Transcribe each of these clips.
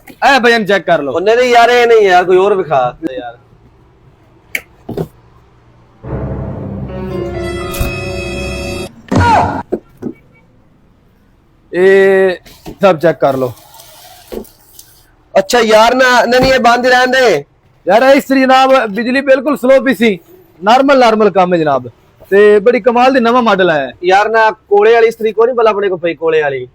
ए भजन check कर लो। नहीं यार ये नहीं यार, कोई और दिखा यार। ये सब चेक कर लो। अच्छा यार ना नहीं ये बंद रहने दे यार। इस्त्री जनाब बिजली बिल्कुल स्लो पी सी, नॉर्मल काम है जनाब, ते बड़ी कमाल दी नवा मॉडल है यार। ना कोले वाली इस्त्री को नहीं भला अपने को पई कोले वाली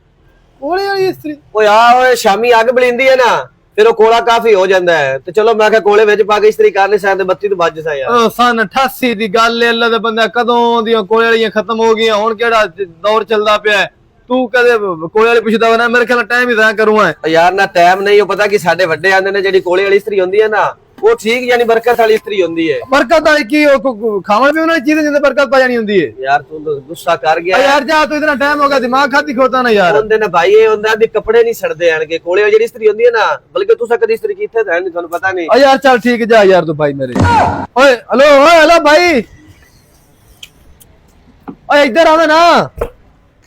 इस्त्री। ओ यार शामी अग बलिंदी है ना, फिर वो कोला काफी हो जाता है। तो चलो मैं कोले विच पा के इस्त्री करने शायद बत्ती तो बज सा यार। सन 88 दी गल है, अल्लाह दे बंदा कदों दी कोले वालियां खत्म हो गई, हुन केड़ा दौर चलदा पिया है। तू कदे कोले वाली पुछदा होना, मेरे ख्याल टाइम ही करूंगा यार। ना टाइम नहीं हो पता कि साडे वड्डे आंदे ने जेडी कोले वाली इस्त्री होंदी है ना, वो ठीक यानी बरकत वाली इस्त्री होंदी है। बरकत वाली की खावन पीवन वाली चीज जिंदे बरकत पा जानी होंदी है यार। तू तो गुस्सा कर गया यार। जा तू इतना टाइम हो गया, दिमाग खाती खोता ना यार। होंदे ना भाई, ये होंदा भी कपड़े नहीं सड़दे आन के। कोले वाली जेडी इस्त्री होंदी है ना, बल्कि तू कदी इस्त्री कीथे ता नहीं थानू पता नहीं। यार चल ठीक है, जा यार तू भाई मेरे। ओए हेलो भाई, ओए इधर आवे ना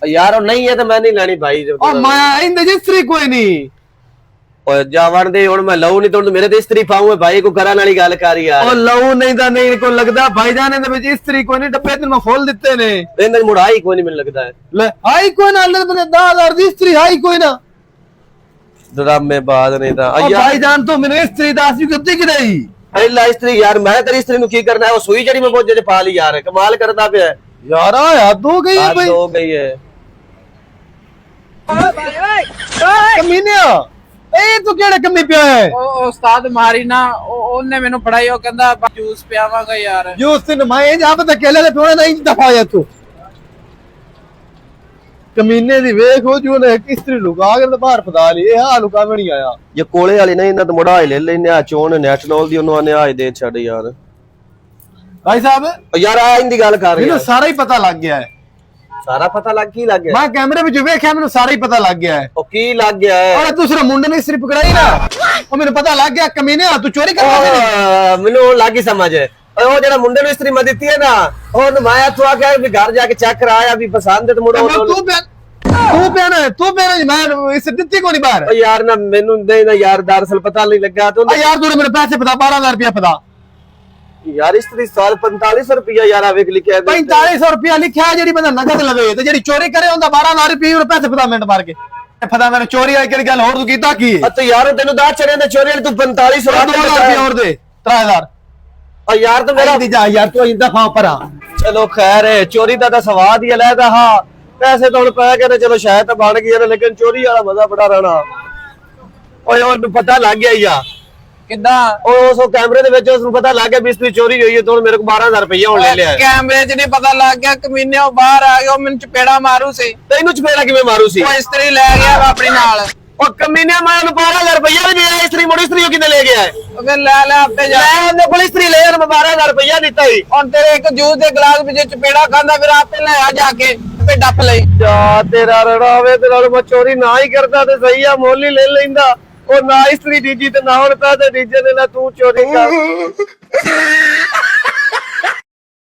यार। नहीं है तो मैं नहीं लेनी भाई। ओ मैं इंदे इस्त्री कोई नहीं। ओए जावण दे, हुन मैं लऊ नहीं तो मेरे ते इस्त्री पाऊं भाई को कराने वाली गल कर यार। ओ लऊ नहीं दा नहीं को लगदा भाईजान ने विच इस्त्री कोई नहीं, डब्बे ते मैं खोल दिते ने। इन्ने मुड़ाई कोई नहीं मैनू लगदा है। ले आई कोई ना, अल्लाह बंदे 10000 दी इस्त्री आई कोई ना। ड्रामे बात नहीं था यार भाईजान तो मैंने इस्त्री दास भी कत्ती किदाई अल्लाह इस्त्री यार। मैं तेरी इस्त्री नु की करना है? वो सुई जड़ी में बहुत जड़े पा ली यार, कमाल करदा पे है यार। आया दो गई है भाई, हो गई है कमीनिया। ए तू केड़े कमी पिया है? ओ उस्ताद मारी ना, ओने मेनू पढ़ाई, ओ कहंदा जूस पियावांगा यार। जूस ते मैं जा पता केले ले पियोने नहीं दफा जा तू। कमीने दी वेख हो जो ने किस्त्री लुका के बाहर फदा ली। ए हां लुका भी नहीं आया। ये कोले वाली नहीं ना तो मुड़ा ले लेने आ चोन नेशनल दी ओनु आने आज दे छड़ यार। भाई साहब यार आ इंदी गल कर मैनू सारा ही पता लग गया है। सारा पता लग की लग गया? मैं कैमरे में जो देखा मैंने सारा ही पता लग गया है। ओ की लग गया है? और दूसरा मुंडे ने सिर्फ पकड़ाई ना, और मैंने पता लग गया कमीने तू चोरी कर रहा है। मैनू लागी समझ है। ओ जेड़ा मुंडे नु इस्त्री मत दित्ती है ना, और मैं तू आके भी घर जाके चेक कराया भी पसंद है तो मुड़ो तू पहना मैं इसे दित्ती को नहीं बाहर। ओ यार ना मैनू नहीं ना यार, दरअसल पता नहीं लगा तो यार तूने मेरे पैसे पता 12000 रुपया पता यार। इस्त्री साल 4500 रुपया यार आवे लिखा है। 4500 रुपया लिखा है जेडी बंदा नगद लवे ते जेडी चोरी करे हुंदा 12000 रुपया पैसे पता मिंट मार के पता। मैंने चोरी आई केड़ी गल होर तू कीता की है? तो यार तेनु दा चढ़े ते चोरी वाली तू 4500 रुपया और दे 3000। और यार तो मेरा दी जा यार तू इंदा फा परा। चलो खैर है, चोरी दा तो स्वाद ही अलग था। पैसे तो पै के चलो शायद तो बन गए, लेकिन चोरी वाला मजा बड़ा रहना। ओए और पता लग गया यार किदा उस कैमरे दे विच उसनु पता लग गया भी इस्त्री चोरी हुई है, तो मेरे को 12000 रुपया होने ले लिया। कैमरे च नहीं पता लग गया, कमीने ओ बाहर आ गया, मैनू चपेड़ा मारू सी। तेनू चपेड़ा किवें मारू सी? ओ इस्त्री ले गया अपनी नाल। और कमीने मैं 12000 रुपया भी दिया, इस्त्री मुड़ी इस्त्री किने ले गया है? फिर ले आपे जा मैं कोल इस्त्री ले यार 12000 रुपया दिता ही। और तेरे एक जूस दे गिलास विच चपेड़ा खांदा, फिर आपे ले आ जाके पे डप लई जा तेरा रड़ावे ते नाल मैं चोरी ना ही करदा ते सही आ, मोल ही ले लेंदा। और ना इस्त्री डीजी ते ना हुन पैसे डीजे ने ना तू चोरी कर।